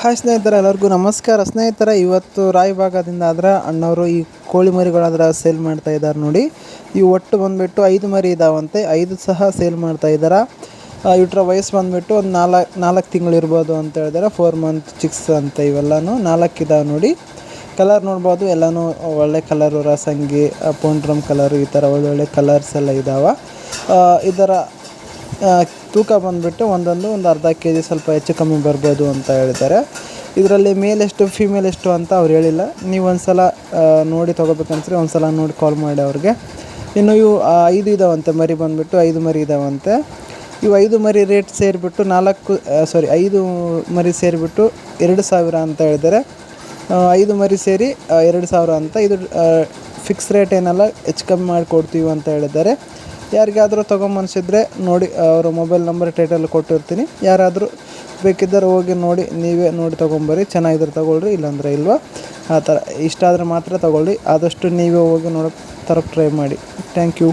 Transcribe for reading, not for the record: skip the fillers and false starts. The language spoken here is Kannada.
ಹಾಯ್ ಸ್ನೇಹಿತರೆ, ಎಲ್ಲರಿಗೂ ನಮಸ್ಕಾರ. ಸ್ನೇಹಿತರೆ, ಇವತ್ತು ರಾಯಭಾಗದಿಂದ ಆದ್ರೆ ಅಣ್ಣವರು ಈ ಕೋಳಿ ಮರಿಗಳಾದ್ರೆ ಸೇಲ್ ಮಾಡ್ತಾ ಇದ್ದಾರೆ ನೋಡಿ. ಇವು ಒಟ್ಟು ಬಂದುಬಿಟ್ಟು 5 ಮರಿ ಇದಾವಂತೆ. 5 ಸಹ ಸೇಲ್ ಮಾಡ್ತಾ ಇದ್ದಾರೆ. ಇವ್ರ ವಯಸ್ಸು ಬಂದುಬಿಟ್ಟು ಒಂದು 4 ತಿಂಗಳು ಇರ್ಬೋದು ಅಂತ ಹೇಳಿದ್ದಾರೆ. 4 ಮಂತ್ ಚಿಕ್ಸ್ ಅಂತ ಇವೆಲ್ಲನೂ 4 ಇದಾವೆ ನೋಡಿ. ಕಲರ್ ನೋಡ್ಬೋದು, ಎಲ್ಲನೂ ಒಳ್ಳೆ ಕಲರು, ರಸಂಗಿ, ಪೌಂಡ್ರಮ್ ಕಲರು, ಈ ಥರ ಒಳ್ಳೊಳ್ಳೆ ಕಲರ್ಸ್ ಎಲ್ಲ ಇದ್ದಾವೆ. ಇದರ ತೂಕ ಬಂದುಬಿಟ್ಟು ಒಂದು ಅರ್ಧ kg ಸ್ವಲ್ಪ ಹೆಚ್ಚು ಕಮ್ಮಿ ಬರ್ಬೋದು ಅಂತ ಹೇಳಿದ್ದಾರೆ. ಇದರಲ್ಲಿ ಮೇಲ್ ಎಷ್ಟು ಫೀಮೇಲ್ ಎಷ್ಟು ಅಂತ ಅವ್ರು ಹೇಳಿಲ್ಲ. ನೀವು ಒಂದು ಸಲ ನೋಡಿ ತೊಗೋಬೇಕನ್ಸ್ರೆ ಒಂದು ಸಲ ನೋಡಿ ಕಾಲ್ ಮಾಡಿ ಅವ್ರಿಗೆ. ಇನ್ನು ಇವು 5 ಇದಾವಂತೆ ಮರಿ, ಬಂದುಬಿಟ್ಟು 5 ಮರಿ ಇದಾವಂತೆ. ಇವು 5 ಮರಿ ರೇಟ್ ಸೇರಿಬಿಟ್ಟು 5 ಮರಿ ಸೇರಿಬಿಟ್ಟು 2000 ಅಂತ ಹೇಳಿದ್ದಾರೆ. 5 ಮರಿ ಸೇರಿ 2000 ಅಂತ. ಇದು ಫಿಕ್ಸ್ ರೇಟ್ ಏನಲ್ಲ, ಹೆಚ್ಚು ಕಮ್ಮಿ ಮಾಡಿಕೊಡ್ತೀವಿ ಅಂತ ಹೇಳಿದ್ದಾರೆ. ಯಾರಿಗಾದರೂ ತೊಗೊಂಬನ್ಸಿದ್ರೆ ನೋಡಿ, ಅವರ ಮೊಬೈಲ್ ನಂಬರ್ ಟೈಟಲ್ ಕೊಟ್ಟಿರ್ತೀನಿ. ಯಾರಾದರೂ ಬೇಕಿದ್ದರೆ ಹೋಗಿ ನೋಡಿ, ನೀವೇ ನೋಡಿ ತೊಗೊಂಬರ್ರಿ. ಚೆನ್ನಾಗಿದ್ರೆ ತೊಗೊಳ್ರಿ, ಇಲ್ಲಾಂದರೆ ಇಲ್ವಾ, ಆ ಥರ. ಇಷ್ಟ ಆದರೆ ಮಾತ್ರ ತೊಗೊಳ್ಳಿ. ಆದಷ್ಟು ನೀವೇ ಹೋಗಿ ನೋಡೋಕ್ಕೆ ತರಕ್ಕೆ ಟ್ರೈ ಮಾಡಿ. Thank you.